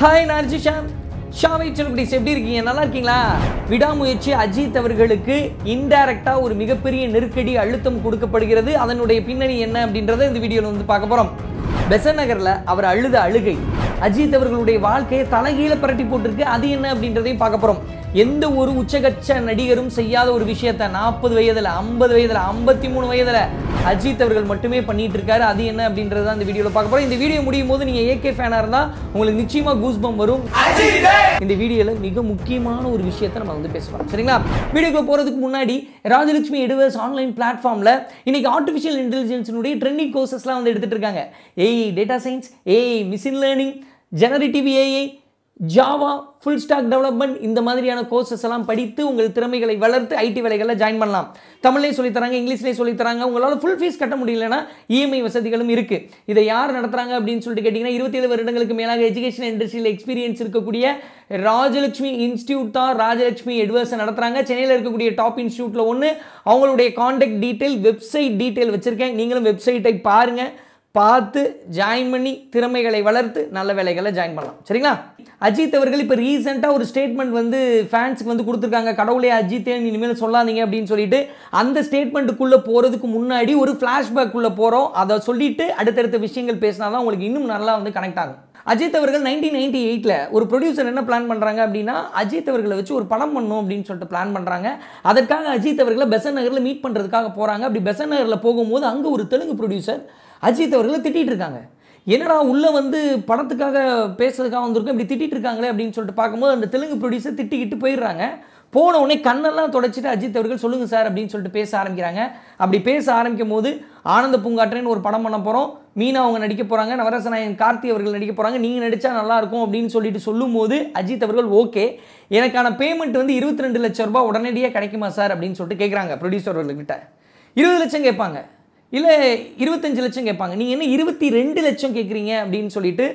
Hi நார்ஜிஷா ஷாவை செல்குடிஸ் எப்படி இருக்கீங்க? நல்லா இருக்கீங்களா? விடாமுயற்சி அஜித் அவர்களுக்கு இன்டைரக்டா ஒரு மிகப்பெரிய நெருக்கடி அழுத்தம் கொடுக்கப்படுகிறது. அதனுடைய பின்னணி என்ன அப்படின்றத இந்த வீடியோல வந்து பார்க்க போறோம். பெசன்ட் நகர்ல அவர் அழுத அழுகை அஜித் அவர்களுடைய வாழ்க்கையை தலைகீழ புரட்டி போட்டிருக்கு. அது என்ன அப்படின்றதையும் பார்க்க போறோம். எந்த ஒரு உச்சகட்ச நடிகரும் செய்யாத ஒரு விஷயத்தை 40 வயதுல 50 வயதுல 53 வயதுல அஜித் அவர்கள் மட்டுமே பண்ணிட்டு இருக்காரு. அது என்ன அப்படின்றது தான் இந்த வீடியோல பார்க்க போறோம். இந்த வீடியோ முடியும் போது நீங்க ஏகே ஃபேனா இருந்தா உங்களுக்கு நிச்சயமா கூஸ்பம் வரும். இந்த வீடியோல மிக முக்கியமான ஒரு விஷயத்தை நம்ம வந்து பேசலாம். சரிங்களா? வீடியோக்குள்ள போறதுக்கு முன்னாடி ராஜலட்சுமி எடுவர்ஸ் ஆன்லைன் பிளாட்ஃபார்ம்ல இன்னைக்கு ஆர்டிஃபிஷியல் இன்டெலிஜென்ஸினுடைய ட்ரெண்டிங் கோர்சஸ்லாம் வந்து எடுத்துட்டு இருக்காங்க. AI data science, AI machine learning, generative AI, Java, full stock development, இந்த மாதிரியான கோர்சஸ் எல்லாம் படித்து உங்கள் திறமைகளை வளர்த்து ஐடி வேலைகளில் ஜாயின் பண்ணலாம். தமிழ்லேயே சொல்லித்தராங்க, இங்கிலீஷ்லேயே சொல்லித்தராங்க. உங்களால் ஃபுல் ஃபீஸ் கட்ட முடியலன்னா இஎம்ஐ வசதிகளும் இருக்குது. இதை யார் நடத்துகிறாங்க அப்படின்னு சொல்லிட்டு கேட்டிங்கன்னா 27 வருடங்களுக்கு மேலாக எஜுகேஷன் இண்டஸ்ட்ரியில் எக்ஸ்பீரியன்ஸ் இருக்கக்கூடிய ராஜலட்சுமி இன்ஸ்டியூட் தான் ராஜலட்சுமி எடுவர்ஸை நடத்துகிறாங்க. சென்னையில் இருக்கக்கூடிய டாப் இன்ஸ்டியூட்டில் ஒன்று. அவங்களுடைய கான்டாக்ட் டீட்டெயில், வெப்சைட் டீட்டெயில் வச்சுருக்கேன். நீங்களும் வெப்சைட்டை பாருங்கள், பார்த்து ஜாயின் பண்ணி திறமைகளை வளர்த்து நல்ல வேலைகளை ஜாயின் பண்ணலாம். சரிங்களா? அஜித் அவர்கள் இப்போ ரீசெண்டாக ஒரு ஸ்டேட்மெண்ட் வந்து ஃபேன்ஸுக்கு வந்து கொடுத்துருக்காங்க. கடவுளே அஜித்தே இனிமேல் சொல்லாதீங்க அப்படின்னு சொல்லிட்டு. அந்த ஸ்டேட்மெண்ட்டுக்குள்ளே போகிறதுக்கு முன்னாடி ஒரு ஃப்ளாஷ்பேக்குள்ளே போகிறோம். அதை சொல்லிட்டு அடுத்தடுத்த விஷயங்கள் பேசினா தான் உங்களுக்கு இன்னும் நல்லா வந்து கனெக்ட் ஆகும். அஜித் அவர்கள் 1998 ஒரு ப்ரொடியூசர் என்ன பிளான் பண்ணுறாங்க அப்படின்னா அஜித் அவர்களை வச்சு ஒரு படம் பண்ணணும் அப்படின்னு சொல்லிட்டு பிளான் பண்ணுறாங்க. அதற்காக அஜித் அவர்களை பெசன்ட் நகரில் மீட் பண்ணுறதுக்காக போகிறாங்க. அப்படி பெசன்ட் நகரில் போகும்போது அங்கே ஒரு தெலுங்கு ப்ரொடியூசர் அஜித் அவர்களை திட்டிகிட்டு இருக்காங்க. என்னடா உள்ளே வந்து படத்துக்காக பேசுறதுக்காக வந்திருக்கோம், இப்படி திட்டிகிட்டு இருக்காங்களே அப்படின்னு சொல்லிட்டு பார்க்கும்போது அந்த தெலுங்கு ப்ரொடியூசர் திட்டிக்கிட்டு போயிடுறாங்க. போன உடனே கண்ணெல்லாம் தொடச்சிட்டு அஜித் அவர்கள் சொல்லுங்கள் சார் அப்படின்னு சொல்லிட்டு பேச ஆரம்பிக்கிறாங்க. அப்படி பேச ஆரம்பிக்கும் போது ஆனந்த பூங்காற்றேன்னு ஒரு படம் பண்ண போகிறோம், மீனா அவங்க நடிக்க போகிறாங்க, நவரசநாயகன் கார்த்தி அவர்கள் நடிக்க போகிறாங்க, நீங்கள் நடித்தா நல்லாயிருக்கும் அப்படின்னு சொல்லிட்டு சொல்லும்போது அஜித் அவர்கள் ஓகே, எனக்கான பேமெண்ட் வந்து 22 லட்சம் ரூபாய் உடனடியாக கிடைக்குமா சார் அப்படின்னு சொல்லிட்டு கேட்குறாங்க. ப்ரொடியூசர் அவர்கள்கிட்ட 20 லட்சம் கேட்பாங்க, இல்லை 25 லட்சம் கேட்பாங்க, நீங்கள் என்ன 22 லட்சம் கேட்குறீங்க அப்படின்னு சொல்லிட்டு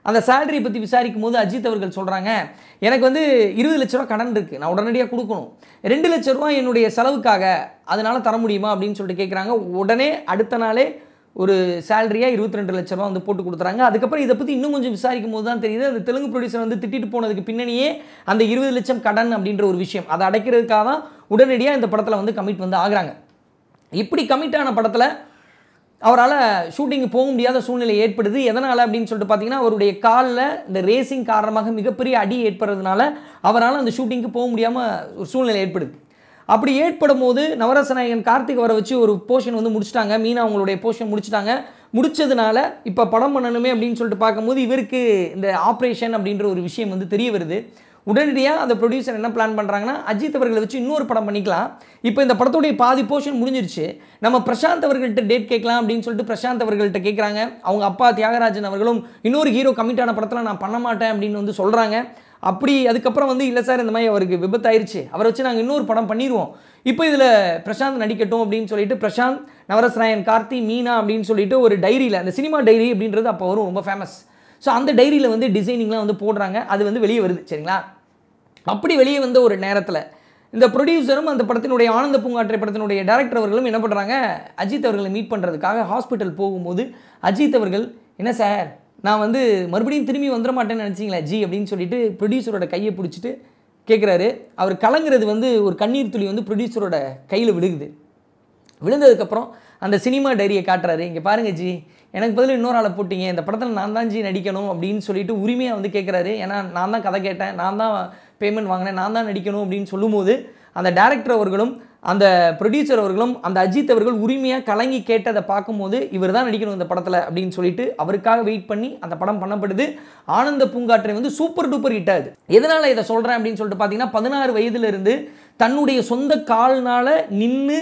அந்த சேலரியை பற்றி விசாரிக்கும் போது அஜித் அவர்கள் சொல்கிறாங்க, எனக்கு வந்து 20 லட்ச ரூபா கடன் இருக்குது, நான் உடனடியாக கொடுக்கணும், 2 லட்ச ரூபா என்னுடைய செலவுக்காக, அதனால் தர முடியுமா அப்படின்னு சொல்லிட்டு கேட்குறாங்க. உடனே அடுத்த நாளே ஒரு சேலரியாக 22 லட்ச ரூபா வந்து போட்டு கொடுத்துறாங்க. அதுக்கப்புறம் இதை பற்றி இன்னும் கொஞ்சம் விசாரிக்கும் போது தான் தெரியுது அந்த தெலுங்கு ப்ரொடியூசர் வந்து திட்டிட்டு போனதுக்கு பின்னணியே அந்த 20 லட்சம் கடன் அப்படின்ற ஒரு விஷயம், அதை அடைக்கிறதுக்காக தான் உடனடியாக இந்த படத்தில் வந்து கமிட் வந்து ஆகுறாங்க. இப்படி கமிட் ஆன படத்தில் அவரால் ஷூட்டிங்கு போக முடியாத சூழ்நிலை ஏற்படுது. எதனால் அப்படின்னு சொல்லிட்டு பார்த்தீங்கன்னா அவருடைய காலில் இந்த ரேசிங் காரணமாக மிகப்பெரிய அடி ஏற்படுறதுனால அவரால் அந்த ஷூட்டிங்க்கு போக முடியாமல் ஒரு சூழ்நிலை ஏற்படுது. அப்படி ஏற்படும் போது நவரசநாயகன் கார்த்திக் வர வச்சு ஒரு போர்ஷன் வந்து முடிச்சிட்டாங்க, மீனா அவங்களுடைய போர்ஷன் முடிச்சிட்டாங்க. முடிச்சதுனால இப்போ படம் பண்ணணுமே அப்படின்னு சொல்லிட்டு பார்க்கும்போது இவருக்கு இந்த ஆப்ரேஷன் அப்படின்ற ஒரு விஷயம் வந்து தெரிய வருது. உடனடியாக அந்த ப்ரொடியூசர் என்ன பிளான் பண்ணுறாங்கன்னா அஜித் அவர்களை வச்சு இன்னொரு படம் பண்ணிக்கலாம், இப்போ இந்த படத்துடைய பாதி போர்ஷன் முடிஞ்சிருச்சு, நம்ம பிரசாந்த் அவர்கள்ட்ட டேட் கேட்கலாம் அப்படின்னு சொல்லிட்டு பிரசாந்த் அவர்கள்ட்ட கேட்குறாங்க. அவங்க அப்பா தியாகராஜன் அவர்களும் இன்னொரு ஹீரோ கமிட்டான படத்தில் நான் பண்ண மாட்டேன் அப்படின்னு வந்து சொல்கிறாங்க. அப்படி அதுக்கப்புறம் வந்து இல்லை சார் இந்த மாதிரி அவருக்கு விபத்தாயிருச்சு, அவரை வச்சு நாங்கள் இன்னொரு படம் பண்ணிடுவோம், இப்போ இதில் பிரசாந்த் நடிக்கட்டும் அப்படின்னு சொல்லிட்டு பிரசாந்த், நவரசநாயகன் கார்த்தி, மீனா அப்படின்னு சொல்லிட்டு ஒரு டைரியில், அந்த சினிமா டைரி அப்படின்றது அப்போ வரும், ரொம்ப ஃபேமஸ். ஸோ அந்த டைரியில் வந்து டிசைனிங்லாம் வந்து போடுறாங்க. அது வந்து வெளியே வருது. சரிங்களா? அப்படி வெளியே வந்த ஒரு நேரத்தில் இந்த ப்ரொடியூசரும் அந்த படத்தினுடைய ஆனந்த பூங்காற்றை படத்தினுடைய டைரக்டர் அவர்களும் என்ன பண்ணுறாங்க, அஜித் அவர்களை மீட் பண்ணுறதுக்காக ஹாஸ்பிட்டல் போகும்போது அஜித் அவர்கள் என்ன சார் நான் வந்து மறுபடியும் திரும்பி வந்துட மாட்டேன்னு நினச்சிங்களா ஜி அப்படின்னு சொல்லிட்டு ப்ரொடியூசரோட கையை பிடிச்சிட்டு கேட்குறாரு. அவர் கலங்குறது வந்து ஒரு கண்ணீர் துளி வந்து ப்ரொடியூசரோட கையில் விழுகுது. விழுந்ததுக்கப்புறம் அந்த சினிமா டைரியை காட்டுறாரு. இங்கே பாருங்கள் ஜி, எனக்கு பதில் இன்னொரு ஆளை போட்டிங்க, இந்த படத்தில் நான் தான் ஜி நடிக்கணும் அப்படின்னு சொல்லிட்டு உரிமையாக வந்து கேட்குறாரு. ஏன்னா நான் தான் கதை கேட்டேன், நான் தான் பேமெண்ட் வாங்கினேன், நான் தான் நடிக்கணும் அப்படின்னு சொல்லும்போது அந்த டேரக்டர் அவர்களும் அந்த ப்ரொடியூசர் அவர்களும் அந்த அஜித் அவர்கள் உரிமையாக கலங்கி கேட்டதை பார்க்கும்போது இவர் தான் நடிக்கணும் இந்த படத்தில் அப்படின்னு சொல்லிட்டு அவருக்காக வெயிட் பண்ணி அந்த படம் பண்ணப்படுது. ஆனந்த பூங்காற்றை வந்து சூப்பர் டூப்பர் ஹிட் ஆகுது. எதனால் இதை சொல்கிறேன் அப்படின்னு சொல்லிட்டு பார்த்தீங்கன்னா 16 வயதிலிருந்து தன்னுடைய சொந்த கால்னால் நின்று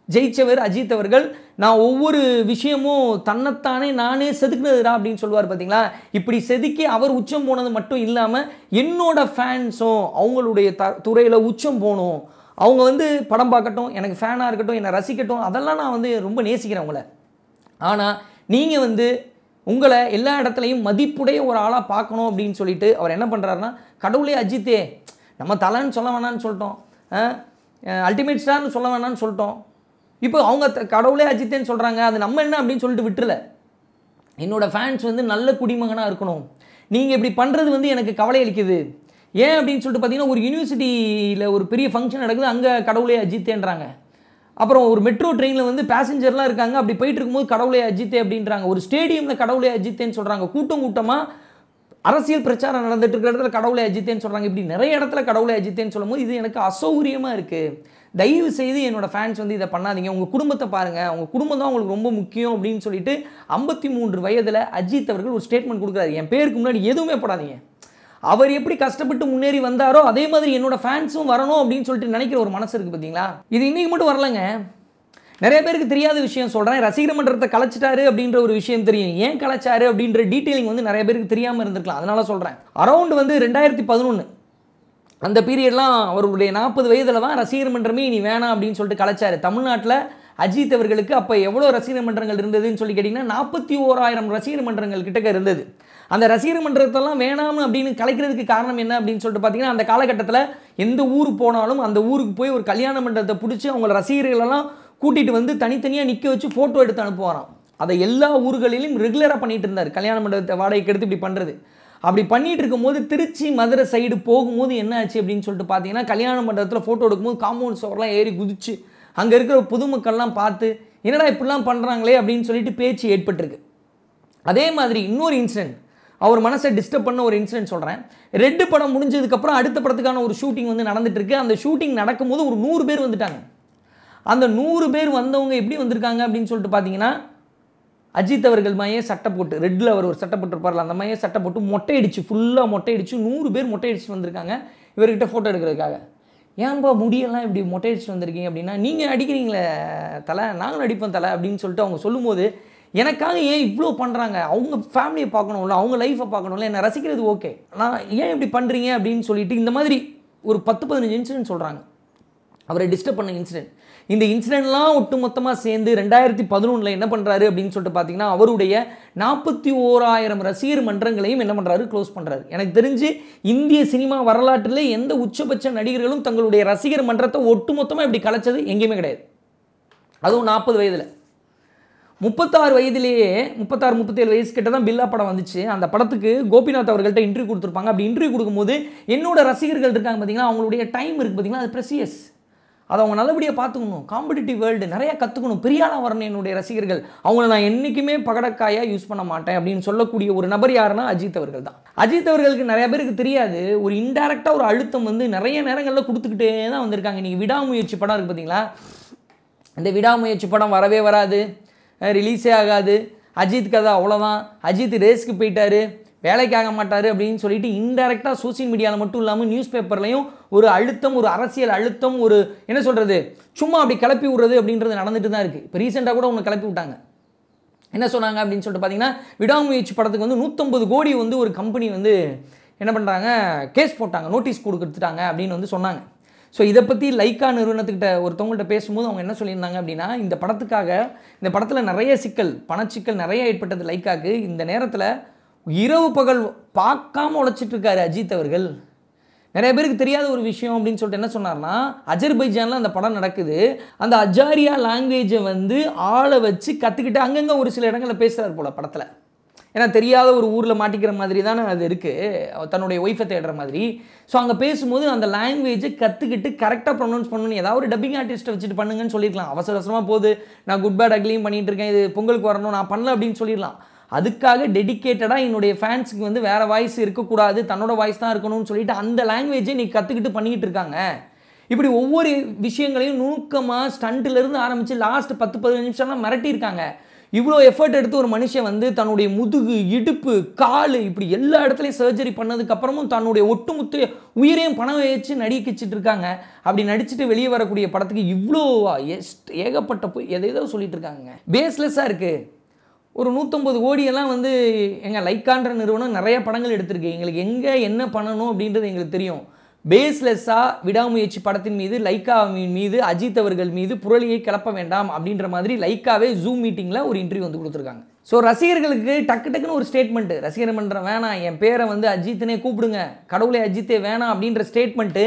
ஜெயிச்சவர் அஜித் அவர்கள். நான் ஒவ்வொரு விஷயமும் தன்னைத்தானே நானே செதுக்குனதுடா அப்படின்னு சொல்லுவார் பார்த்தீங்களா. இப்படி செதுக்கி அவர் உச்சம் போனது மட்டும் இல்லாமல் என்னோட ஃபேன்ஸும் அவங்களுடைய துறையில் உச்சம் போகணும், அவங்க வந்து படம் பார்க்கட்டும், எனக்கு ஃபேனாக இருக்கட்டும், என்னை ரசிக்கட்டும், அதெல்லாம் நான் வந்து ரொம்ப நேசிக்கிறேன் உங்களை. ஆனால் நீங்கள் வந்து உங்களை எல்லா இடத்துலையும் மதிப்புடைய ஒரு ஆளாக பார்க்கணும் அப்படின்னு சொல்லிட்டு அவர் என்ன பண்ணுறாருன்னா, கடவுளே அஜித்தே நம்ம தலைன்னு சொல்ல வேணான்னு சொல்லிட்டோம், அல்டிமேட் ஸ்டார்னு சொல்ல வேணான்னு சொல்லிட்டோம், இப்போ அவங்க கடவுளே அஜித்தேன்னு சொல்கிறாங்க, அது நம்ம என்ன அப்படின்னு சொல்லிட்டு விட்டுறல. என்னோடய ஃபேன்ஸ் வந்து நல்ல குடிமகனாக இருக்கணும், நீங்கள் இப்படி பண்ணுறது வந்து எனக்கு கவலை அளிக்குது. ஏன் அப்படின்னு சொல்லிட்டு பார்த்தீங்கன்னா, ஒரு யூனிவர்சிட்டியில் ஒரு பெரிய ஃபங்க்ஷன் நடக்குது, அங்கே கடவுளே அஜித்தேன்றாங்க. அப்புறம் ஒரு மெட்ரோ ட்ரெயினில் வந்து பேசஞ்சர்லாம் இருக்காங்க, அப்படி போயிட்டு இருக்கும்போது கடவுளே அஜித்தே அப்படின்றாங்க. ஒரு ஸ்டேடியமில் கடவுளே அஜித்தேன்னு சொல்கிறாங்க. கூட்டமாக அரசியல் பிரச்சாரம் நடந்துட்டு இருக்கிற இடத்துல கடவுளை அஜித்தேன்னு சொல்கிறாங்க. இப்படி நிறைய இடத்துல கடவுளை அஜித்தேன்னு சொல்லும்போது இது எனக்கு அசௌகரியமாக இருக்குது. தயவு செய்து என்னோட ஃபேன்ஸ் வந்து இதை பண்ணாதீங்க. உங்கள் குடும்பத்தை பாருங்கள், உங்கள் குடும்பம் தான் உங்களுக்கு ரொம்ப முக்கியம் அப்படின்னு சொல்லிட்டு 53 வயதில் அஜித் அவர்கள் ஒரு ஸ்டேட்மெண்ட் கொடுக்குறாரு. என் பேருக்கு முன்னாடி எதுவுமே போடாதீங்க. அவர் எப்படி கஷ்டப்பட்டு முன்னேறி வந்தாரோ அதே மாதிரி என்னோட ஃபேன்ஸும் வரணும் அப்படின்னு சொல்லிட்டு நினைக்கிற ஒரு மனசு இருக்குது பார்த்தீங்களா. இது இன்றைக்கி மட்டும் வரலங்க, நிறைய பேருக்கு தெரியாத விஷயம் சொல்கிறேன். ரசிகர் மன்றத்தை கலைச்சிட்டாரு அப்படின்ற ஒரு விஷயம் தெரியும். ஏன் கலைச்சாரு அப்படின்ற டீட்டெயிலிங் வந்து நிறைய பேருக்கு தெரியாமல் இருந்திருக்கலாம். அதனால சொல்கிறேன். அரௌண்ட் வந்து 2011 அந்த பீரியட்லாம் அவருடைய 40 வயதில் தான் ரசிகர் மன்றமே இனி வேணாம் அப்படின்னு சொல்லிட்டு கலைச்சாரு. தமிழ்நாட்டில் அஜித் அவர்களுக்கு அப்போ எவ்வளோ ரசிகர் மன்றங்கள் இருந்ததுன்னு சொல்லி கேட்டிங்கன்னா 41,000 ரசிகர் மன்றங்கள் கிட்டக்க இருந்தது. அந்த ரசிகர் மன்றத்தெல்லாம் வேணாம்னு அப்படின்னு கலைக்கிறதுக்கு காரணம் என்ன அப்படின்னு சொல்லிட்டு பார்த்தீங்கன்னா, அந்த காலகட்டத்தில் எந்த ஊர் போனாலும் அந்த ஊருக்கு போய் ஒரு கல்யாண மண்டபத்தை பிடிச்சி அவங்கள ரசிகர்களெல்லாம் கூட்டிகிட்டு வந்து தனித்தனியாக நிற்க வச்சு ஃபோட்டோ எடுத்து அனுப்புவாராம். அதை எல்லா ஊர்களிலும் ரெகுலராக பண்ணிகிட்டு இருந்தார். கல்யாண மண்டபத்தை வாடகைக்கு எடுத்து இப்படி பண்ணுறது. அப்படி பண்ணிகிட்டு இருக்கும்போது திருச்சி மதுரை சைடு போகும்போது என்ன ஆச்சு அப்படின்னு சொல்லிட்டு பார்த்தீங்கன்னா, கல்யாண மண்டபத்தில் ஃபோட்டோ எடுக்கும்போது காம்பவுண்ட் சுவர்லாம் ஏறி குதிச்சு அங்கே இருக்கிற பொதுமக்கள்லாம் பார்த்து என்னடா இப்படிலாம் பண்ணுறாங்களே அப்படின்னு சொல்லிட்டு பேச்சு ஏற்பட்டிருக்கு. அதே மாதிரி இன்னொரு இன்சிடென்ட், அவர் மனசை டிஸ்டர்ப் பண்ண ஒரு இன்சிடென்ட் சொல்கிறேன். ரெட்டு படம் முடிஞ்சதுக்கப்புறம் அடுத்த படத்துக்கான ஒரு ஷூட்டிங் வந்து நடந்துட்டு இருக்கு. அந்த ஷூட்டிங் நடக்கும்போது ஒரு 100 பேர் வந்துட்டாங்க. அந்த 100 பேர் வந்தவங்க எப்படி வந்திருக்காங்க அப்படின்னு சொல்லிட்டு பார்த்தீங்கன்னா, அஜித் அவர்கள் மையே சட்டை போட்டு, ரெட்டில் அவர் ஒரு சட்டை போட்டுருப்பார்ல, அந்த மையே சட்டை போட்டு மொட்டை அடிச்சு, ஃபுல்லாக மொட்டை அடிச்சு 100 பேர் மொட்டை அடிச்சு வந்திருக்காங்க இவர்கிட்ட ஃபோட்டோ எடுக்கிறதுக்காக. ஏன்பா முடியெல்லாம் இப்படி மொட்டை அடிச்சு வந்திருக்கீங்க அப்படின்னா, நீங்கள் அடிக்கிறீங்களே தலை, நாங்களும் அடிப்போம் தலை அப்படின்னு சொல்லிட்டு அவங்க சொல்லும்போது, எனக்காக ஏன் இவ்வளோ பண்ணுறாங்க, அவங்க ஃபேமிலியை பார்க்கணும்ல, அவங்க லைஃப்பை பார்க்கணும்ல, என்னை ரசிக்கிறது ஓகே, நான் ஏன் இப்படி பண்ணுறீங்க அப்படின்னு சொல்லிட்டு இந்த மாதிரி ஒரு 10-15 இன்சிடென்ட் சொல்கிறாங்க. அவரை டிஸ்டர்ப் பண்ண இன்சிடென்ட். இந்த இன்சிடென்ட்லாம் ஒட்டு மொத்தமாக சேர்ந்து 2011 என்ன பண்ணுறாரு அப்படின்னு சொல்லிட்டு பார்த்தீங்கன்னா, அவருடைய 41,000 ரசிகர் மன்றங்களையும் என்ன பண்ணுறாரு, க்ளோஸ் பண்ணுறாரு. எனக்கு தெரிஞ்சு இந்திய சினிமா வரலாற்றில் எந்த உச்சபட்ச நடிகர்களும் தங்களுடைய ரசிகர் மன்றத்தை ஒட்டு மொத்தமாக இப்படி கலைச்சது எங்கேயுமே கிடையாது. அதுவும் 40 வயதில். 36 வயதிலேயே 36-37 வயசு கிட்ட தான் பில்லா படம் வந்துச்சு. அந்த படத்துக்கு கோபிநாத் அவர்கள்ட்ட இன்டர்வியூ கொடுத்துருப்பாங்க. அப்படி இன்டர்வியூ கொடுக்கும்போது என்னோட ரசிகர்கள் இருக்காங்க பார்த்தீங்கன்னா, அவங்களுடைய டைம் இருக்குது பார்த்தீங்கன்னா, அது ப்ரெசியஸ். அதை அவங்க நல்லபடியாக பார்த்துக்கணும். காம்படிட்டிவ் வேர்ல்டு நிறையா கற்றுக்கணும். பெரிய ஆளாக வரணும் என்னுடைய ரசிகர்கள். அவங்கள நான் என்றைக்குமே பகடக்காயாக யூஸ் பண்ண மாட்டேன் அப்படின்னு சொல்லக்கூடிய ஒரு நபர் யாருன்னா அஜித் அவர்கள் தான். அஜித் அவர்களுக்கு நிறைய பேருக்கு தெரியாது, ஒரு இன்டைரக்டாக ஒரு அழுத்தம் வந்து நிறைய நேரங்களில் கொடுத்துக்கிட்டே தான் வந்திருக்காங்க. இன்றைக்கி விடாமுயற்சி படம் இருக்குது பார்த்தீங்களா, இந்த விடாமுயற்சி படம் வரவே வராது, ரிலீஸே ஆகாது, அஜித் கதை அவ்வளோதான், அஜித் ரேஸ்க்கு போயிட்டாரு, வேலைக்கு ஆக மாட்டார் அப்படின்னு சொல்லிட்டு இன்டைரக்டாக சோசியல் மீடியாவில் மட்டும் இல்லாமல் நியூஸ் பேப்பர்லையும் ஒரு அழுத்தம், ஒரு அரசியல் அழுத்தம், ஒரு என்ன சொல்கிறது, சும்மா அப்படி கிளப்பி விடுறது அப்படின்றது நடந்துட்டு தான் இருக்குது. இப்போ ரீசெண்டாக கூட ஒன்று கிளப்பி விட்டாங்க. என்ன சொன்னாங்க அப்படின்னு சொல்லிட்டு பார்த்தீங்கன்னா, விடாமுயற்சி படத்துக்கு வந்து 150 கோடி வந்து ஒரு கம்பெனி வந்து என்ன பண்ணுறாங்க, கேஸ் போட்டாங்க, நோட்டீஸ் கொடுத்துட்டாங்க அப்படின்னு வந்து சொன்னாங்க. ஸோ இதை பற்றி லைக்கா நிறுவனத்துக்கிட்ட ஒருத்தவங்கள்ட்ட பேசும்போது அவங்க என்ன சொல்லியிருந்தாங்க அப்படின்னா, இந்த படத்தில் நிறைய சிக்கல், பணச்சிக்கல் நிறைய ஏற்பட்டது லைக்காக்கு. இந்த நேரத்தில் இரவு பகல் பார்க்காம உழைச்சிட்டு இருக்காரு அஜித் அவர்கள். நிறைய பேருக்கு தெரியாத ஒரு விஷயம் அப்படின்னு சொல்லிட்டு என்ன சொன்னார்னா, அஜர்பைஜானில் அந்த படம் நடக்குது, அந்த அஜாரியா லாங்குவேஜை வந்து ஆளை வச்சு கற்றுக்கிட்டு அங்கங்கே ஒரு சில இடங்களில் பேசுகிறார் போல் படத்தில். ஏன்னா தெரியாத ஒரு ஊரில் மாட்டிக்கிற மாதிரி தானே அது இருக்குது, தன்னுடைய ஒய்ஃபை தேடுற மாதிரி. ஸோ அங்கே பேசும்போது அந்த லாங்குவேஜை கற்றுக்கிட்டு கரெக்டாக ப்ரொனவுன்ஸ் பண்ணணும். ஏதாவது ஒரு டப்பிங் ஆர்டிஸ்ட்டை வச்சுட்டு பண்ணுங்கன்னு சொல்லியிருக்கலாம். அவசரமாக போகுது, நான் குட் பேட் அக்லியும் பண்ணிகிட்டு இருக்கேன், இது பொங்கலுக்கு வரணும், நான் பண்ணல அப்படின்னு சொல்லிடலாம். அதுக்காக டெடிக்கேட்டடாக என்னுடைய ஃபேன்ஸுக்கு வந்து வேறு வாய்ஸ் இருக்கக்கூடாது, தன்னோட வாய்ஸ் தான் இருக்கணும்னு சொல்லிட்டு அந்த லாங்குவேஜை நீ கற்றுக்கிட்டு பண்ணிக்கிட்டு இருக்காங்க. இப்படி ஒவ்வொரு விஷயங்களையும் நுணுக்கமாக ஸ்டண்ட்டிலேருந்து ஆரம்பித்து லாஸ்ட் 10-15 நிமிஷம்லாம் மிரட்டியிருக்காங்க. இவ்வளோ எஃபர்ட் எடுத்து ஒரு மனுஷன் வந்து தன்னுடைய முதுகு, இடுப்பு, கால் இப்படி எல்லா இடத்துலையும் சர்ஜரி பண்ணதுக்கப்புறமும் தன்னுடைய ஒட்டுமொத்த உயிரையும் பணம் வச்சு நடிக்கிச்சிட்டு இருக்காங்க. அப்படி நடிச்சுட்டு வெளியே வரக்கூடிய படத்துக்கு இவ்வளோ ஏகப்பட்ட போய் எதோ சொல்லிட்டு இருக்காங்க. பேஸ்லெஸ்ஸாக இருக்குது. ஒரு 150 கோடியெல்லாம் வந்து எங்கள் லைக்கான்ற நிறுவனம் நிறைய படங்கள் எடுத்திருக்கு. எங்களுக்கு எங்கே என்ன பண்ணணும் அப்படின்றது எங்களுக்கு தெரியும். பேஸ்லெஸ்ஸாக விடாமுயற்சி படத்தின் மீது, லைக்காவின் மீது, அஜித் அவர்கள் மீது புரளியை கிளப்ப வேண்டாம் அப்படின்ற மாதிரி லைக்காவே ஜூம் மீட்டிங்கில் ஒரு இன்டர்வியூ வந்து கொடுத்துருக்காங்க. ஸோ ரசிகர்களுக்கு டக்குன்னு ஒரு ஸ்டேட்மெண்ட்டு, ரசிகர் மன்றம் வேணாம், என் பேரை வந்து அஜித்னே கூப்பிடுங்க, கடவுளை அஜித்தே வேணாம் அப்படின்ற ஸ்டேட்மெண்ட்டு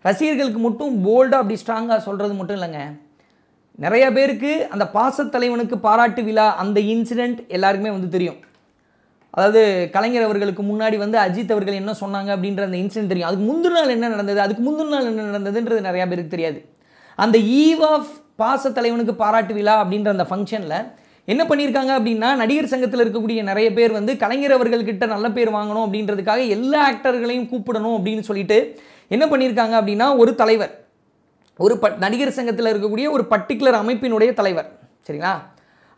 ரசிகர்களுக்கு மட்டும் போல்டாக அப்படி ஸ்ட்ராங்காக சொல்கிறது மட்டும் இல்லைங்க, நிறைய பேருக்கு அந்த பாசத்தலைவனுக்கு பாராட்டு விழா அந்த இன்சிடெண்ட் எல்லாருக்குமே வந்து தெரியும். அதாவது கலைஞர் அவர்களுக்கு முன்னாடி வந்து அஜித் அவர்கள் என்ன சொன்னாங்க அப்படின்ற அந்த இன்சிடென்ட் தெரியும். அதுக்கு முந்தின நாள் என்ன நடந்தது, அதுக்கு முந்தின நாள் என்ன நடந்ததுன்றது நிறையா பேருக்கு தெரியாது. அந்த ஈவ் ஆஃப் பாச தலைவனுக்கு பாராட்டு விழா அப்படின்ற அந்த ஃபங்க்ஷனில் என்ன பண்ணியிருக்காங்க அப்படின்னா, நடிகர் சங்கத்தில் இருக்கக்கூடிய நிறைய பேர் வந்து கலைஞர் அவர்கள்கிட்ட நல்ல பேர் வாங்கணும் அப்படின்றதுக்காக எல்லா ஆக்டர்களையும் கூப்பிடணும் அப்படின்னு சொல்லிட்டு என்ன பண்ணியிருக்காங்க அப்படின்னா, ஒரு தலைவர், ஒரு நடிகர் சங்கத்தில் இருக்கக்கூடிய ஒரு பர்டிகுலர் அமைப்பினுடைய தலைவர், சரிங்களா,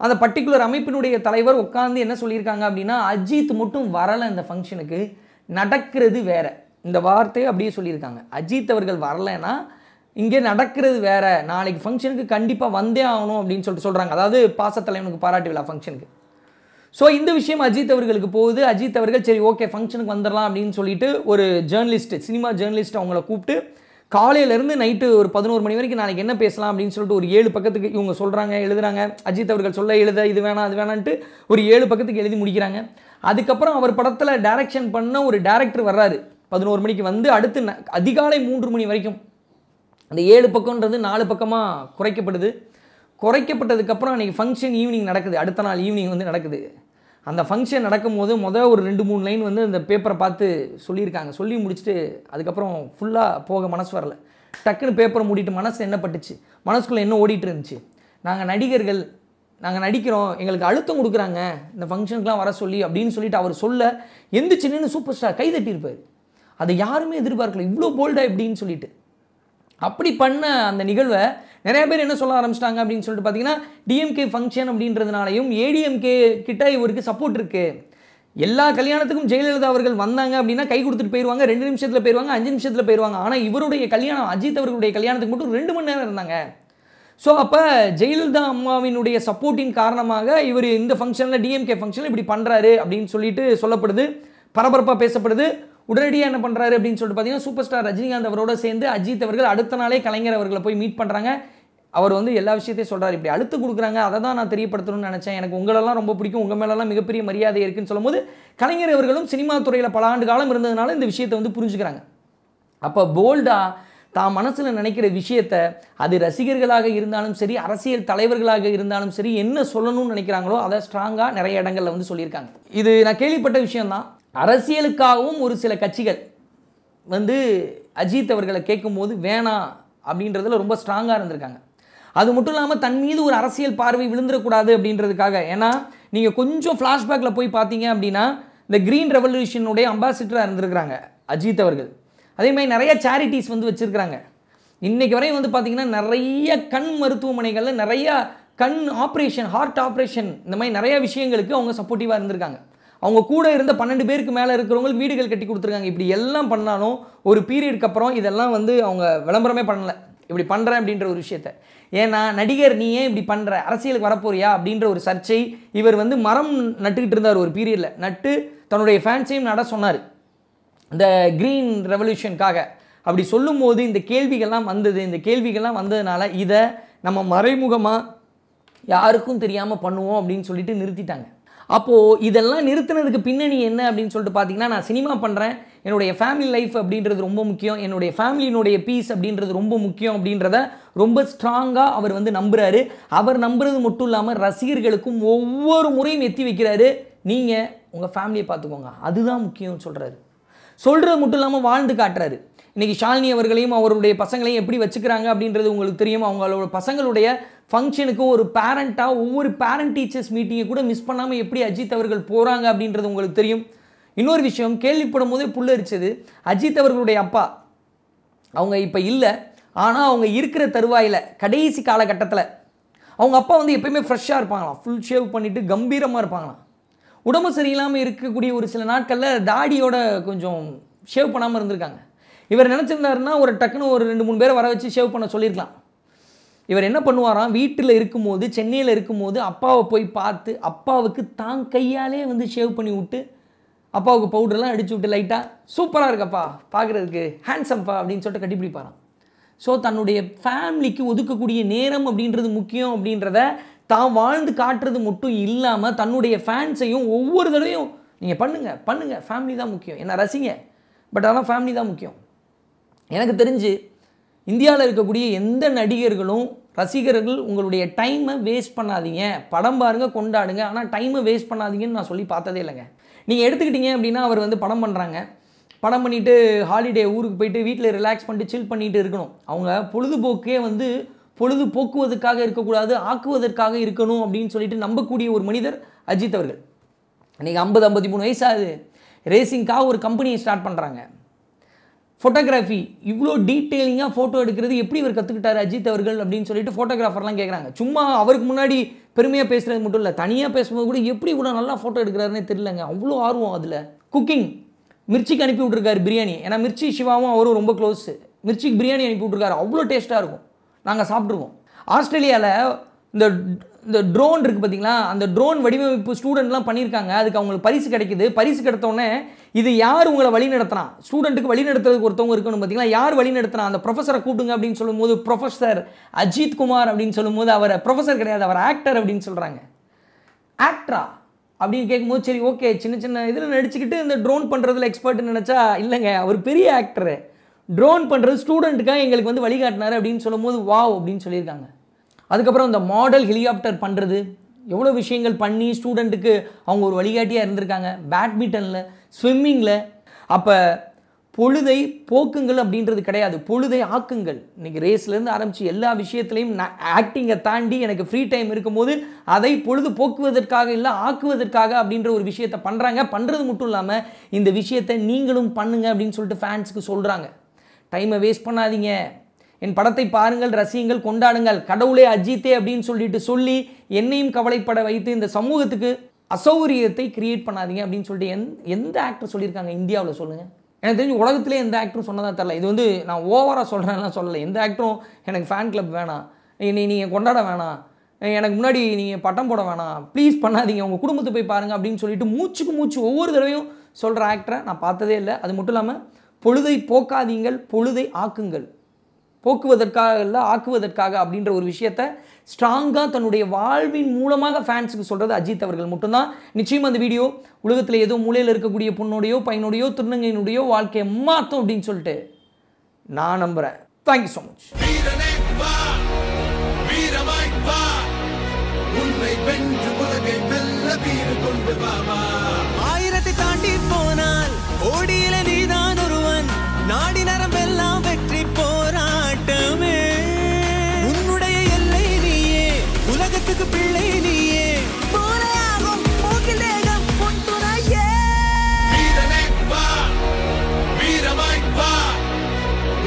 அந்த பர்டிகுலர் அமைப்பினுடைய தலைவர் உட்காந்து என்ன சொல்லியிருக்காங்க அப்படின்னா, அஜித் மட்டும் வரலை இந்த ஃபங்க்ஷனுக்கு, நடக்கிறது வேற. இந்த வார்த்தையை அப்படியே சொல்லியிருக்காங்க. அஜித் அவர்கள் வரலைன்னா இங்கே நடக்கிறது வேற, நாளைக்கு ஃபங்க்ஷனுக்கு கண்டிப்பாக வந்தே ஆகணும் அப்படின்னு சொல்லிட்டு சொல்கிறாங்க. அதாவது பாசத்தலைவனுக்கு பாராட்டு விழா ஃபங்க்ஷனுக்கு. ஸோ இந்த விஷயம் அஜித் அவர்களுக்கு போகுது. அஜித் அவர்கள் சரி ஓகே ஃபங்க்ஷனுக்கு வந்துடலாம் அப்படின்னு சொல்லிட்டு ஒரு ஜேர்னலிஸ்ட், சினிமா ஜேர்னலிஸ்ட் அவங்கள கூப்பிட்டு காலையிலேருந்து நைட்டு ஒரு 11 மணி வரைக்கும் நாளைக்கு என்ன பேசலாம் அப்படின்னு சொல்லிட்டு ஒரு 7 பக்கத்துக்கு இவங்க சொல்கிறாங்க, எழுதுறாங்க. அஜித் அவர்கள் சொல்ல எழுத இது வேணாம் அது வேணான்ட்டு ஒரு 7 பக்கத்துக்கு எழுதி முடிக்கிறாங்க. அதுக்கப்புறம் அவர் படத்தில் டைரக்ஷன் பண்ண ஒரு டைரக்டர் வர்றாரு. 11 மணிக்கு வந்து அடுத்து அதிகாலை 3 மணி வரைக்கும் அந்த 7 பக்கம்ன்றது 4 பக்கமாக குறைக்கப்படுது. குறைக்கப்பட்டதுக்கப்புறம் அன்றைக்கி ஃபங்க்ஷன் ஈவினிங் நடக்குது, அடுத்த நாள் ஈவினிங் வந்து நடக்குது. அந்த ஃபங்க்ஷன் நடக்கும்போது ஒரு 2-3 லைன் வந்து அந்த பேப்பரை பார்த்து சொல்லியிருக்காங்க. சொல்லி முடிச்சுட்டு அதுக்கப்புறம் ஃபுல்லாக போக மனசு வரல. டக்குன்னு பேப்பரை மூடிட்டு மனசு என்ன பட்டுச்சு, மனசுக்குள்ளே என்ன ஓடிட்டு இருந்துச்சு, நாங்கள் நடிகர்கள், நாங்கள் நடிக்கிறோம், எங்களுக்கு அழுத்தம் கொடுக்குறாங்க இந்த ஃபங்க்ஷனுக்குலாம் வர சொல்லி அப்படின்னு சொல்லிட்டு அவர் சொல்ல எந்திரிச்சு நின்று சூப்பர் ஸ்டார் கைதட்டியிருப்பார். அதை யாருமே எதிர்பார்க்கல, இவ்வளோ போல்டா எப்படின்னு சொல்லிட்டு. அப்படி பண்ண அந்த நிகழ்வை நிறைய பேர் என்ன சொல்ல ஆரம்பிச்சிட்டாங்க அப்படின்னு சொல்லிட்டு பார்த்தீங்கன்னா, டிஎம்கே ஃபங்க்ஷன் அப்படின்றதுனாலையும் ஏடிஎம்கே கிட்ட இவருக்கு சப்போர்ட் இருக்குது. எல்லா கல்யாணத்துக்கும் ஜெயலலிதா அவர்கள் வந்தாங்க அப்படின்னா கை கொடுத்துட்டு போயிடுவாங்க, 2 நிமிஷத்தில் போயிடுவாங்க, 5 நிமிஷத்தில் போயிடுவாங்க. ஆனால் இவருடைய கல்யாணம், அஜித் அவர்களுடைய கல்யாணத்துக்கு மட்டும் 2 மணி நேரம் இருந்தாங்க. ஸோ அப்போ ஜெயலலிதா அம்மாவினுடைய சப்போர்ட்டின் காரணமாக இவர் இந்த ஃபங்க்ஷனில், டிஎம்கே ஃபங்க்ஷனில் இப்படி பண்ணுறாரு அப்படின்னு சொல்லிட்டு சொல்லப்படுது, பரபரப்பாக பேசப்படுது. உடனடியாக என்ன பண்ணுறாரு அப்படின்னு சொல்லிட்டு பார்த்தீங்கன்னா, சூப்பர் ஸ்டார் ரஜினிகாந்த் அவரோட சேர்ந்து அஜித் அவர்கள் அடுத்த நாளே கலைஞர் அவர்களை போய் மீட் பண்ணுறாங்க. அவர் வந்து எல்லா விஷயத்தையும் சொல்கிறார், இப்படி அழுத்து கொடுக்குறாங்க, அதை தான் நான் தெரியப்படுத்தணும்னு நினச்சேன், எனக்கு உங்களெல்லாம் ரொம்ப பிடிக்கும், உங்கள் மேலெல்லாம் மிகப்பெரிய மரியாதை இருக்குன்னு சொல்லும்போது கலைஞர் அவர்களும் சினிமா துறையில் பல ஆண்டு காலம் இருந்ததுனால இந்த விஷயத்தை வந்து புரிஞ்சுக்கிறாங்க. அப்போ போல்டாக தான் மனசில் நினைக்கிற விஷயத்தை, அது ரசிகர்களாக இருந்தாலும் சரி, அரசியல் தலைவர்களாக இருந்தாலும் சரி, என்ன சொல்லணும்னு நினைக்கிறாங்களோ அதை ஸ்ட்ராங்காக நிறைய இடங்களில் வந்து சொல்லியிருக்காங்க. இது நான் கேள்விப்பட்ட விஷயம்தான். அரசியலுக்காகவும் ஒரு சில கட்சிகள் வந்து அஜித் அவர்களை கேட்கும்போது வேணாம் அப்படின்றதுல ரொம்ப ஸ்ட்ராங்காக இருந்திருக்காங்க. அது மட்டும் இல்லாமல் தன் மீது ஒரு அரசியல் பார்வை விழுந்துடக்கூடாது அப்படின்றதுக்காக. ஏன்னா நீங்கள் கொஞ்சம் ஃப்ளாஷ்பேக்கில் போய் பார்த்தீங்க அப்படின்னா, இந்த கிரீன் ரெவல்யூஷனுடைய அம்பாசிடராக இருந்திருக்கிறாங்க அஜித் அவர்கள். அதே மாதிரி நிறைய சேரிட்டிஸ் வந்து வச்சுருக்கிறாங்க. இன்றைக்கு வரையும் வந்து பார்த்திங்கன்னா நிறைய கண் மருத்துவமனைகளில் நிறைய கண் ஆப்ரேஷன், ஹார்ட் ஆப்ரேஷன், இந்த மாதிரி நிறைய விஷயங்களுக்கு அவங்க சப்போர்ட்டிவாக இருந்திருக்காங்க. அவங்க கூட இருந்த 12 பேருக்கு மேலே இருக்கிறவங்க வீடுகள் கட்டி கொடுத்துருக்காங்க. இப்படி எல்லாம் பண்ணாலும் ஒரு பீரியடுக்கு அப்புறம் இதெல்லாம் வந்து அவங்க விளம்பரமே பண்ணலை, இப்படி பண்ணுறேன் அப்படின்ற ஒரு விஷயத்தை. ஏன்னா நடிகர் நீ ஏன் இப்படி பண்ணுற, அரசியலுக்கு வரப்போறியா அப்படின்ற ஒரு சர்ச்சை. இவர் வந்து மரம் நட்டுக்கிட்டு இருந்தார் ஒரு பீரியடில், நட்டு தன்னுடைய ஃபேன்ஸையும் நட சொன்னார் இந்த க்ரீன் ரெவல்யூஷனுக்காக. அப்படி சொல்லும்போது இந்த கேள்விகள்லாம் வந்தது. இந்த கேள்விகள்லாம் வந்ததுனால இதை நம்ம மறைமுகமாக யாருக்கும் தெரியாமல் பண்ணுவோம் அப்படின்னு சொல்லிட்டு நிறுத்திட்டாங்க. அப்போது இதெல்லாம் நிறுத்தினதுக்கு பின்னணி என்ன அப்படின்னு சொல்லிட்டு பார்த்தீங்கன்னா, நான் சினிமா பண்ணுறேன், என்னுடைய ஃபேமிலி லைஃப் அப்படின்றது ரொம்ப முக்கியம், என்னுடைய ஃபேமிலியினுடைய பீஸ் அப்படின்றது ரொம்ப முக்கியம் அப்படின்றத ரொம்ப ஸ்ட்ராங்காக அவர் வந்து நம்புகிறாரு. அவர் நம்புறது மட்டும் இல்லாமல் ரசிகர்களுக்கும் ஒவ்வொரு முறையும் எத்தி வைக்கிறாரு, நீங்கள் உங்கள் ஃபேமிலியை பார்த்துக்கோங்க, அதுதான் முக்கியம்னு சொல்கிறது மட்டும் இல்லாமல் வாழ்ந்து காட்டுறாரு. இன்றைக்கி ஷாலினி அவர்களையும் அவருடைய பசங்களையும் எப்படி வச்சுக்கிறாங்க அப்படின்றது உங்களுக்கு தெரியும். அவங்களோட பசங்களுடைய ஃபங்க்ஷனுக்கு ஒரு பேரண்ட்டாக ஒவ்வொரு பேரண்ட் டீச்சர்ஸ் மீட்டிங்கை கூட மிஸ் பண்ணாமல் எப்படி அஜித் அவர்கள் போகிறாங்க அப்படின்றது உங்களுக்கு தெரியும். இன்னொரு விஷயம் கேள்விப்படும் போதே புல்லரிச்சது, அஜித் அவர்களுடைய அப்பா அவங்க இப்போ இல்லை, ஆனால் அவங்க இருக்கிற தருவாயில் கடைசி காலகட்டத்தில் அவங்க அப்பா வந்து எப்பயுமே ஃப்ரெஷ்ஷாக இருப்பாங்களாம், ஃபுல் ஷேவ் பண்ணிவிட்டு கம்பீரமாக இருப்பாங்களாம். உடம்பு சரியில்லாமல் இருக்கக்கூடிய ஒரு சில நாட்களில் தாடியோட கொஞ்சம் ஷேவ் பண்ணாமல் இருந்திருக்காங்க. இவர் நினச்சிருந்தாருன்னா ஒரு டக்குன்னு ஒரு 2-3 பேரை வர வச்சு ஷேவ் பண்ண சொல்லியிருக்கலாம். இவர் என்ன பண்ணுவாராம், வீட்டில் இருக்கும்போது, சென்னையில் இருக்கும்போது அப்பாவை போய் பார்த்து அப்பாவுக்கு தான் கையாலே வந்து ஷேவ் பண்ணி விட்டு, அப்பாவுக்கு பவுடர்லாம் அடிச்சு விட்டு லைட்டாக சூப்பராக இருக்கப்பா பார்க்குறதுக்கு, ஹேண்ட்ஸம்ப்பா அப்படின்னு சொல்லிட்டு கட்டிப்பிடிப்பாராம். ஸோ தன்னுடைய ஃபேமிலிக்கு ஒதுக்கக்கூடிய நேரம் அப்படின்றது முக்கியம் அப்படின்றத தான் வாழ்ந்து காட்டுறது மட்டும் இல்லாமல் தன்னுடைய ஃபேன்ஸையும் ஒவ்வொரு தடவையும் நீங்கள் பண்ணுங்கள், ஃபேமிலி தான் முக்கியம், என்ன ரசிங்க, பட் ஆனால் ஃபேமிலி தான் முக்கியம். எனக்கு தெரிஞ்சு இந்தியாவில் இருக்கக்கூடிய எந்த நடிகர்களும் ரசிகர்கள் உங்களுடைய டைமை வேஸ்ட் பண்ணாதீங்க, படம் பாருங்கள், கொண்டாடுங்க, ஆனால் டைமை வேஸ்ட் பண்ணாதீங்கன்னு நான் சொல்லி பார்த்ததே இல்லைங்க. நீங்கள் எடுத்துக்கிட்டீங்க அப்படின்னா அவர் வந்து படம் பண்ணுறாங்க, படம் பண்ணிவிட்டு ஹாலிடே ஊருக்கு போயிட்டு வீட்டில் ரிலாக்ஸ் பண்ணிட்டு சில் பண்ணிட்டு இருக்கணும். அவங்க பொழுதுபோக்கே வந்து பொழுதுபோக்குவதற்காக இருக்கக்கூடாது, ஆக்குவதற்காக இருக்கணும் அப்படின்னு சொல்லிட்டு நம்பக்கூடிய ஒரு மனிதர் அஜித் அவர்கள். இன்றைக்கி 50-53 வயசு ஆகுது, ரேசிங்காக ஒரு கம்பெனியை ஸ்டார்ட் பண்ணுறாங்க. ஃபோட்டோகிராஃபி இவ்வளோ டீட்டெயிலிங்காக ஃபோட்டோ எடுக்கிறது எப்படி இவர் கற்றுக்கிட்டார் அஜித் அவர்கள் அப்படின்னு சொல்லிட்டு ஃபோட்டோகிராஃபர்லாம் கேட்குறாங்க. சும்மா அவருக்கு முன்னாடி பெருமையாக பேசுகிறது மட்டும் இல்லை, தனியாக பேசும்போது கூட எப்படி கூட நல்லா ஃபோட்டோ எடுக்கிறாருன்னே தெரியலங்க, அவ்வளோ ஆர்வம் அதில். குக்கிங், மிர்ச்சிக்கு அனுப்பி விட்ருக்காரு பிரியாணி, ஏன்னா மிர்ச்சி சிவாவும் அவரும் ரொம்ப க்ளோஸு. மிர்ச்சிக்கு பிரியாணி அனுப்பி விட்ருக்காரு, அவ்வளோ டேஸ்ட்டாக இருக்கும், நாங்கள் சாப்பிட்ருக்கோம். ஆஸ்திரேலியாவில் இந்த ட்ரோன் இருக்குது பார்த்தீங்களா, அந்த ட்ரோன் வடிவமைப்பு ஸ்டூடெண்ட்லாம் பண்ணியிருக்காங்க, அதுக்கு அவங்களுக்கு பரிசு கிடைக்குது. பரிசு கிடைத்தோடனே இது யார் உங்களை வழி நடத்துனா, ஸ்டூடெண்ட்டுக்கு வழி நடத்துறதுக்கு ஒருத்தவங்க இருக்கணும் பார்த்தீங்களா, யார் வழி நடத்துனா, அந்த ப்ரொஃபஸரை கூப்பிடுங்க அப்படின்னு சொல்லும்போது ப்ரொஃபஸர் அஜித் குமார் அப்படின்னு சொல்லும்போது அவர் ப்ரொஃபஸர் கிடையாது, அவர் ஆக்டர் அப்படின்னு சொல்கிறாங்க. ஆக்டரா அப்படின்னு கேட்கும்போது சரி ஓகே, சின்ன சின்ன இதில் நடிச்சுக்கிட்டு இந்த ட்ரோன் பண்ணுறதுல எக்ஸ்பர்ட்னு நினச்சா இல்லைங்க, அவர் பெரிய ஆக்டரு, ட்ரோன் பண்ணுறது ஸ்டூடெண்ட்டுக்காக எங்களுக்கு வந்து வழிகாட்டினார் அப்படின்னு சொல்லும்போது வாவ் அப்படின்னு சொல்லியிருக்காங்க. அதுக்கப்புறம் இந்த மாடல் ஹெலிகாப்டர் பண்ணுறது, எவ்வளோ விஷயங்கள் பண்ணி ஸ்டூடெண்ட்டுக்கு அவங்க ஒரு வழிகாட்டியாக இருந்திருக்காங்க. பேட்மிண்டனில், ஸ்விம்மிங்கில். அப்போ பொழுதை போக்குங்கள் அப்படின்றது கிடையாது, பொழுதை ஆக்குங்கள். இன்றைக்கி ரேஸ்லேருந்து ஆரம்பித்து எல்லா விஷயத்துலையும் ஆக்டிங்கை தாண்டி எனக்கு ஃப்ரீ டைம் இருக்கும்போது அதை பொழுது போக்குவதற்காக இல்லை ஆக்குவதற்காக அப்படின்ற ஒரு விஷயத்தை பண்ணுறாங்க. பண்ணுறது மட்டும் இல்லாமல் இந்த விஷயத்தை நீங்களும் பண்ணுங்க அப்படின்னு சொல்லிட்டு ஃபேன்ஸுக்கு சொல்கிறாங்க. டைமை வேஸ்ட் பண்ணாதீங்க, என் படத்தை பாருங்கள், ரசியுங்கள், கொண்டாடுங்கள், கடவுளே அஜித்தே அப்படின்னு சொல்லிட்டு சொல்லி என்னையும் கவலைப்பட வைத்து இந்த சமூகத்துக்கு அசௌகரியத்தை கிரியேட் பண்ணாதீங்க அப்படின்னு சொல்லிட்டு எந்த ஆக்டர் சொல்லியிருக்காங்க இந்தியாவில் சொல்லுங்கள்? எனக்கு தெரிஞ்சு உலகத்திலே எந்த ஆக்டரும் சொன்னதாக தெரில. இது வந்து நான் ஓவராக சொல்கிறேன்லாம் சொல்லலை. எந்த ஆக்டரும் எனக்கு ஃபேன் கிளப் வேணாம், நீங்கள் கொண்டாட வேணாம், எனக்கு முன்னாடி நீங்கள் பட்டம் போட வேணாம், ப்ளீஸ் பண்ணாதீங்க, உங்கள் குடும்பத்தை போய் பாருங்கள் அப்படின்னு சொல்லிட்டு மூச்சுக்கு மூச்சு ஒவ்வொரு தடவையும் சொல்கிற ஆக்டரை நான் பார்த்ததே இல்லை. அது மட்டும் இல்லாமல் பொழுதை போக்காதீங்கள், பொழுதை ஆக்குங்கள், போக்குவதற்காக இல்லை ஆக்குவதற்காக அப்படின்ற ஒரு விஷயத்தை ஸ்ட்ராங்காக தன்னுடைய வாழ்வின் மூலமாக ஃபேன்ஸுக்கு சொல்கிறது அஜித் அவர்கள் மட்டும்தான். நிச்சயமாக அந்த வீடியோ உலகத்தில் ஏதோ மூலையில் இருக்கக்கூடிய பொண்ணுடையோ பையனுடையோ திருநங்கையினுடையோ வாழ்க்கையை மாற்றும் அப்படின்னு சொல்லிட்டு நான் நம்புகிறேன். Thank you so much. ஆயிரத்தை தாண்டி போனால் ஓடியில நீதான் ஒருவன், நாடி நரம்பெல்லாம் வெற்றி போராட்டமே. உன்னுடைய எல்லை நீயே, உலகத்துக்கு பிள்ளை நீயே, போலையாகும் போக்கில் தேகம் உன் துணையே. வீரனை வா, வீரமாய் வா,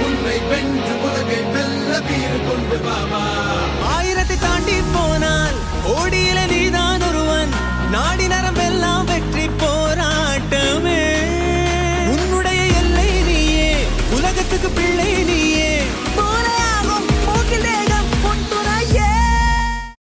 உன்னை வென்று உலகை வெல்ல வீறு கொண்டு வா. ஆயிரத்தை தாண்டி போனால் ஓடியில நீதான் ஒருவன், நாடி